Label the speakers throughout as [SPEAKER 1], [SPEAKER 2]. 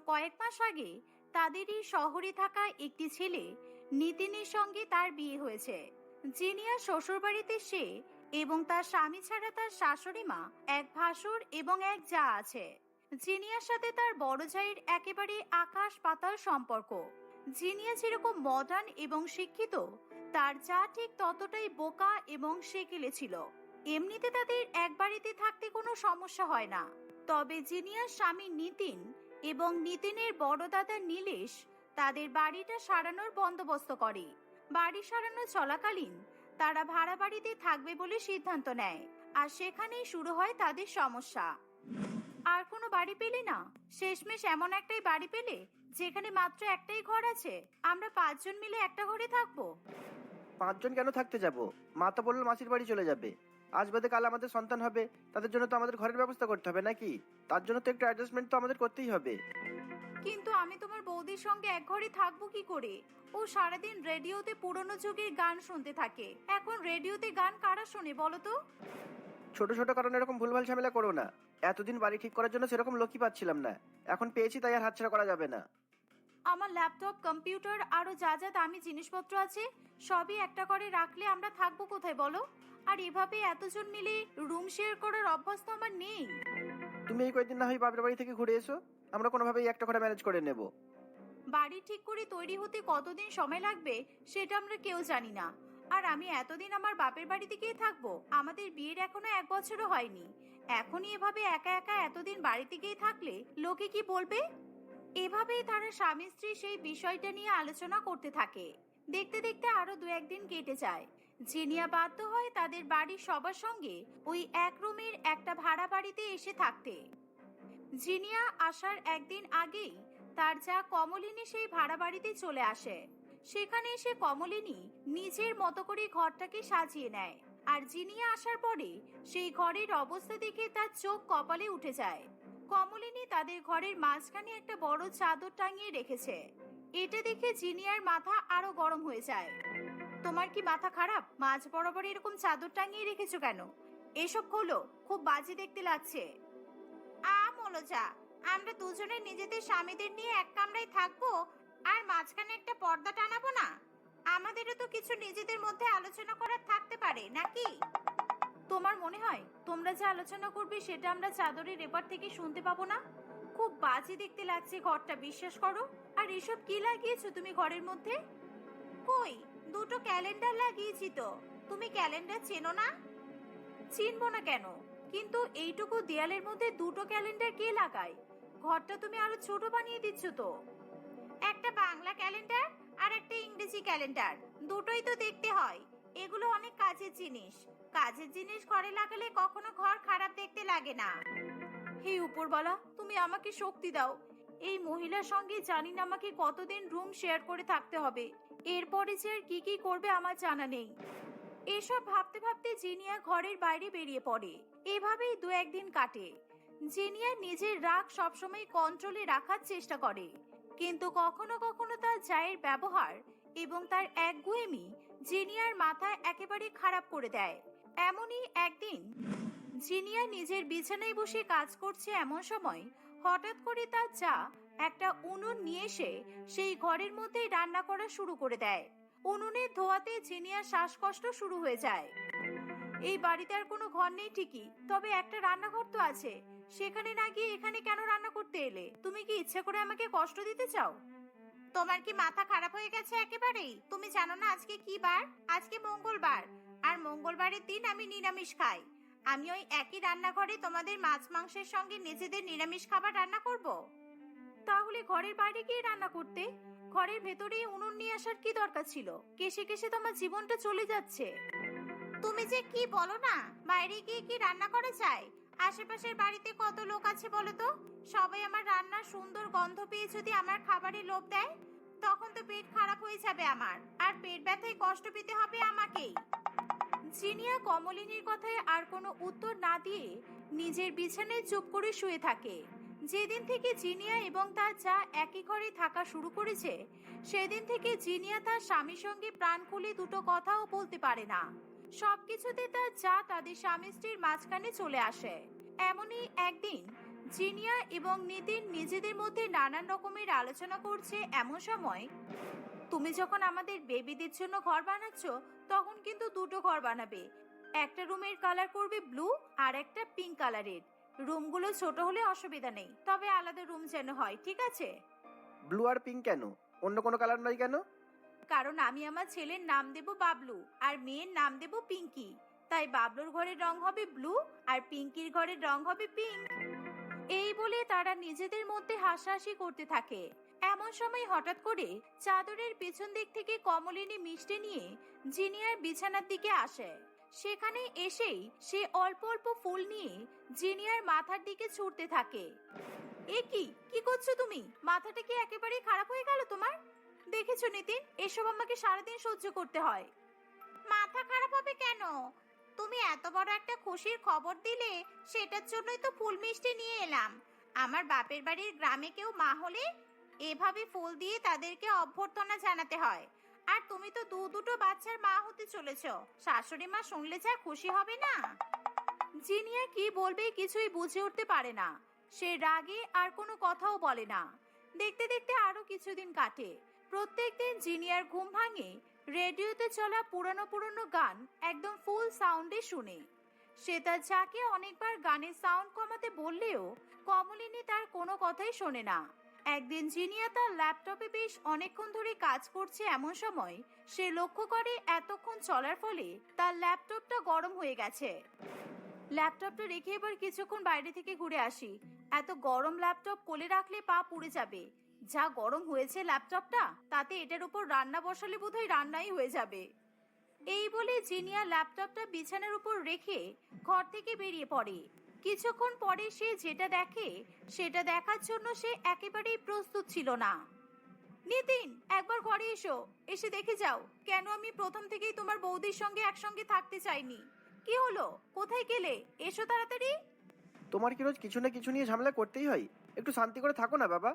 [SPEAKER 1] কয়েক মাস আগে তাদেরই শহরে থাকা একটি ছেলে নিতিনের সঙ্গে তার বিয়ে হয়েছে। জিনিয়ার শ্বশুরবাড়িতে সে এবং তার স্বামী ছাড়া তার শাশুড়ি মা, এক ভাসুর এবং এক জা আছে। জিনিয়ার সাথে তার বড় জায়ের একেবারে আকাশ পাতাল সম্পর্ক। জিনিয়া যেরকম মডার্ন এবং শিক্ষিত, তার জা ঠিক ততটাই বোকা এবং সেকেলে ছিল। এমনিতে তাদের এক বাড়িতে থাকতে কোনো সমস্যা হয় না। তবে জিনিয়ার স্বামী নিতিন এবং নিতিনের বড় দাদা নীলেশ তাদের বাড়িটা সারানোর বন্দোবস্ত করে। বাড়ি সারানো চলাকালীন তারা ভাড়া বাড়িতে থাকবে বলে সিদ্ধান্ত নেয়, আর সেখানেই শুরু হয় তাদের সমস্যা। আর কোনো বাড়ি পেলে না, শেষমেশ এমন একটাই বাড়ি পেলে যেখানে মাত্র একটাই ঘর আছে। আমরা 5 জন মিলে একটা ঘরে থাকবো।
[SPEAKER 2] 5 জন কেন থাকতে যাব? মা তো বলল মাসির বাড়ি চলে যাবে। আজ বাদে কাল আমাদের সন্তান হবে, তাদের জন্য তো আমাদের ঘরের ব্যবস্থা করতে হবে নাকি? তার জন্য তো একটু অ্যাডজাস্টমেন্ট তো আমাদের করতেই হবে।
[SPEAKER 1] কিন্তু আমি তোমার বৌদির সঙ্গে এক ঘরে থাকবো কি করে? ও সারাদিন রেডিওতে পুরনো যুগের গান শুনতে থাকে। এখন রেডিওতে গান কারা শোনে বলো তো?
[SPEAKER 2] ছোট ছোট কারণে এরকম ভুলভাল ঝামেলা করো না। এতদিন বাড়ি ঠিক করার জন্য সেরকম লোকই পাচ্ছিলাম না, এখন পেয়েছি তাই আর হাতছাড়া করা যাবে না।
[SPEAKER 1] আমার ল্যাপটপ, কম্পিউটার আরো যা যা দামি জিনিসপত্র আছে সবই একটা করে রাখলে আমরা থাকবো কোথায় বলো? আর এভাবে এতজন মিলে রুম শেয়ার করার অভ্যাস তো আমার নেই।
[SPEAKER 2] তুমি এই কয়েকদিন না হয় বাপের বাড়ি থেকে ঘুরে এসো, আমরা কোনোভাবেই একটা ঘরে ম্যানেজ করে নেব।
[SPEAKER 1] বাড়ি ঠিক করে তৈরি হতে কতদিন সময় লাগবে সেটা আমরা কেউ জানি না। আর আমি এতদিন আমার বাপের বাড়িতে গিয়ে থাকবো? আমাদের বিয়ের এখনো 1 বছরও হয়নি। এখনই এভাবে একা একা এতদিন বাড়িতে গিয়ে থাকলে লোকে কি বলবে? এভাবেই তারা স্বামী স্ত্রী সেই বিষয়টা নিয়ে আলোচনা করতে থাকে। দেখতে দেখতে আরো 2-1 দিন কেটে যায়। জিনিয়া বাধ্য হয় তাদের বাড়ির সবার সঙ্গে ওই এক রুমের একটা ভাড়া বাড়িতে এসে থাকতে। জিনিয়া আসার একদিন আগেই তার যা কমলিনী সেই ভাড়া বাড়িতে চলে আসে। সেখানে এসে কমলিনী নিজের মতো করে ঘরটাকে সাজিয়ে নেয়। আর জিনিয়া আসার পরে সেই ঘরের অবস্থা দেখে তার চোখ কপালে উঠে যায়। কমলিনী তাদের ঘরের মাঝখানে একটা বড় চাদর টাঙিয়ে রেখেছে। এটা দেখে জিনিয়ার মাথা আরো গরম হয়ে যায়। তোমার কি মাথা খারাপ? মাঝ বরাবর এরকম চাদর টাঙিয়ে রেখেছো কেন? এসব খোলো, খুব বাজে দেখতে লাগছে। মনোজা, আমরা দুজনে নিজেদের স্বামীদের নিয়ে এক কামরায় থাকবো আর মাঝখানে একটা পর্দা টানাবো না? আমাদেরও তো কিছু নিজেদের মধ্যে আলোচনা করার থাকতে পারে নাকি? তোমার মনে হয় তোমরা যে আলোচনা করবে সেটা আমরা চাদরের এপার থেকে শুনতে পাবো না? খুব বাজে দেখতে লাগছে ঘরটা, বিশ্বাস করো। আর এসব কি লাগিয়েছো তুমি ঘরের মধ্যে? কই, 2টো ক্যালেন্ডার লাগিয়েছি তো। তুমি ক্যালেন্ডার চেনো না? চিনবো না কেন? কিন্তু এইটুকু দেয়ালের মধ্যে 2টো ক্যালেন্ডার কে লাগায়? ঘরটা তুমি আরো ছোট বানিয়ে দিচ্ছ তো। একটা বাংলা ক্যালেন্ডার আর একটা ইংরেজি ক্যালেন্ডার, দুটোই তো দেখতে হয়। এগুলো অনেক কাজের জিনিস। কাজের জিনিস ঘরে লাগালে কখনো ঘর খারাপ দেখতে লাগে না। হে উপরওয়ালা, তুমি আমাকে শক্তি দাও। এই মহিলার সঙ্গে জানি না আমাকে কতদিন রুম শেয়ার করে থাকতে হবে। এরপরে যে আর কি কি করবে আমার জানা নেই। এসব ভাবতে ভাবতে জিনিয়া ঘরের বাইরে বেরিয়ে পড়ে। এভাবেই 2-1 দিন কাটে। জিনিয়া নিজের রাগ সবসময় কন্ট্রোলে রাখার চেষ্টা করে, কিন্তু কখনো কখনো তার জায়ের ব্যবহার এবং তার একগুঁয়েমি জিনিয়ার মাথা একেবারে খারাপ করে দেয়। এমনই একদিন জিনিয়া নিজের বিছানায় বসে কাজ করছে, এমন সময় হঠাৎ করে তার যা একটা উনুন নিয়ে এসে সেই ঘরের মধ্যেই রান্না করা শুরু করে দেয়। উনুনের ধোঁয়াতে জিনিয়ার শ্বাসকষ্ট শুরু হয়ে যায়। এই বাড়িতে আর কোনো ঘর নেই ঠিকই, তবে একটা রান্নাঘর তো আছে। সেখানে না গিয়ে এখানে কেন রান্না করতে এলে? তুমি কি ইচ্ছা করে আমাকে কষ্ট দিতে চাও? তোমার কি মাথা খারাপ হয়ে গেছে একেবারেই? তুমি জানো না আজকে কি বার? আজকে মঙ্গলবার, আর মঙ্গলবারের দিন আমি নিরামিষ খাই। আমি ওই একই রান্নাঘরে তোমাদের মাছ মাংসের সঙ্গে নিজেদের নিরামিষ খাবার রান্না করব? তাহলে ঘরের বাইরে গিয়ে রান্না করতে। ঘরের ভেতরেই উনুন নিয়ে আসার কি দরকার ছিল? কেসে কেসে তোমার জীবনটা চলে যাচ্ছে। তুমি যে কি বলো না, বাইরে গিয়ে কি রান্না করে যায়? আশেপাশের বাড়িতে কত লোক আছে বলো তো? সবাই আমার রান্নার সুন্দর গন্ধ পেয়ে যদি আমার খাবারে লোভ দেয়, তখন তো পেট খারাপ হয়ে যাবে আমার, আর পেট ব্যথায় কষ্ট পেতে হবে আমাকেই। জিনিয়া কমলিনীর কথায় আর কোনো উত্তর না দিয়ে নিজের বিছানায় চুপ করে শুয়ে থাকে। যেদিন থেকে জিনিয়া এবং তার যা একই ঘরে থাকা শুরু করেছে, সেদিন থেকে জিনিয়া তার স্বামীর সঙ্গে প্রাণ খুলে 2টো কথাও বলতে পারে না। সবকিছুতে তার যা তাদের স্বামী স্ত্রীর মাঝখানে চলে আসে। এমনই একদিন জিনিয়া এবং নিতিন নিজেদের মধ্যে নানান রকমের আলোচনা করছে এমন সময়, তুমি যখন আমাদের বেবিদের জন্য ঘর বানাচ্ছ তখন কিন্তু দুটো ঘর বানাবে। একটা রুমের কালার করবে ব্লু আর একটা পিঙ্ক কালারের। রুমগুলো ছোট হলে অসুবিধা নেই, তবে আলাদা রুম যেন হয়, ঠিক আছে?
[SPEAKER 2] ব্লু আর পিঙ্ক কেন? অন্য কোনো কালার নয় কেন?
[SPEAKER 1] কারণ আমি আমার ছেলের নাম দেব বাবলু আর মেয়ের নাম দেব পিঙ্কি। তাই বাবলুর ঘরের রং হবে ব্লু আর পিঙ্কির ঘরের রং হবে পিঙ্ক। এই বলে তারা নিজেদের মধ্যে হাসাহাসি করতে থাকে। এমন সময় হঠাৎ করে চাদরের পেছন দিক থেকে কমলিনী মিষ্টি নিয়ে জিনিয়ার বিছানার দিকে আসে। সেখানে এসেই সে অল্প অল্প ফুল নিয়ে জিনিয়ার মাথার দিকে ছুঁড়তে থাকে। এ কি কি করছো তুমি? মাথাটা কি একেবারে খারাপ হয়ে গেল তোমার? দেখেছো নিতিন, এসব আমাকে সারাদিন সহ্য করতে হয়। মাথা খারাপ হবে কেন? তুমি এত বড় একটা খুশির খবর দিলে, সেটার জন্যই তো ফুল মিষ্টি নিয়ে এলাম। আমার বাপের বাড়ির গ্রামে কেউ মা হলে এভাবে ফুল দিয়ে তাদেরকে অভ্যর্থনা জানাতে হয়। আর তুমি তো দুটো বাচ্চার মা হতে চলেছো। শাশুড়ি মা শুনলে যা খুশি হবে না। জিনিয়া কি বলবে কিছুই বুঝে উঠতে পারে না। সে রাগে আর কোনো কথাও বলে না। দেখতে দেখতে আরো কিছুদিন কাটে। প্রত্যেকদিন জিনিয়ার ঘুম ভাঙে রেডিওতে চলা পুরনো পুরনো গান একদম ফুল সাউন্ডে শুনে। সে তার যাকে অনেকবার গানের সাউন্ড কমাতে বললেও কমলিনী তার কোনো কথাই শোনে না। একদিন জিনিয়া তার ল্যাপটপে বেশ অনেকক্ষণ ধরে কাজ করছে এমন সময় সে লক্ষ্য করে এতক্ষণ চলার ফলে তার ল্যাপটপটা গরম হয়ে গেছে। ল্যাপটপটা রেখে এবার কিছুক্ষণ বাইরে থেকে ঘুরে আসি। এত গরম ল্যাপটপ কোলে রাখলে পা পুড়ে যাবে। যা গরম হয়েছে ল্যাপটপটা, তাতে এটার উপর রান্না বসালে বোধহয় রান্নাই হয়ে যাবে। এই বলে জিনিয়া ল্যাপটপটা বিছানার উপর রেখে ঘর থেকে বেরিয়ে পড়ে। কিছুক্ষণ পরে সে যেটা দেখে সেটা দেখার জন্য সে একেবারেই প্রস্তুত ছিল না। নিতিন, একবার ঘরে এসো, এসে দেখে যাও কেন আমি প্রথম থেকেই তোমার বৌদির সঙ্গে একসঙ্গে থাকতে চাইনি। কি হলো? কোথায় গেলে? এসো তাড়াতাড়ি।
[SPEAKER 2] তোমার কি রোজ কিছু না কিছু নিয়ে ঝামেলা করতেই হয়? একটু শান্তি করে থাকো না বাবা।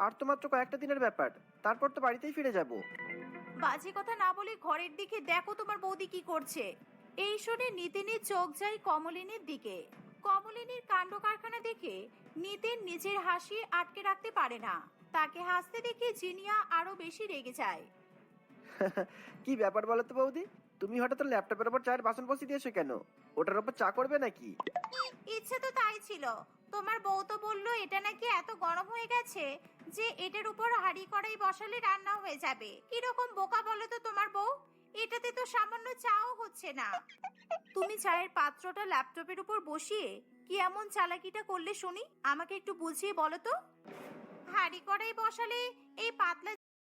[SPEAKER 2] আর তো মাত্র কয়েকটা দিনের ব্যাপার, তারপর তো বাড়িতেই ফিরে যাব।
[SPEAKER 1] বাজে কথা না বলে ঘরের দিকে দেখো তোমার বৌদি কি করছে। এই শুনে নিতিনের চোখ যায় কমলিনীর দিকে। কমলিনীর কাণ্ড কারখানা দেখে নিতিন নিজের হাসি আটকে রাখতে পারে না। তাকে হাসতে দেখে জিনিয়া আরো বেশি রেগে যায়।
[SPEAKER 2] কি ব্যাপার বলো তো বৌদি? তুমি হঠাৎ ল্যাপটপের ওপর চায়ের বাসন বসিয়ে দিয়েছো কেন? ওটার ওপর চা করবে নাকি?
[SPEAKER 1] ইচ্ছে তো তাই ছিল। তোমার বউ তো বললো এটা নাকি এত গরম হয়ে গেছে যে এটার উপর হাঁড়ি কড়াই বসালে রান্না হয়ে যাবে। কিরকম বোকা বলো তো তোমার বউ? এটাতে তো সামান্য চাও হচ্ছে না। তুমি চায়ের পাত্রটা ল্যাপটপের উপর বসিয়ে কি এমন চালাকিটা করলে শুনি? আমাকে একটু বুঝিয়ে বলো তো। হাঁড়ি কড়াই বসালে এই পাতলা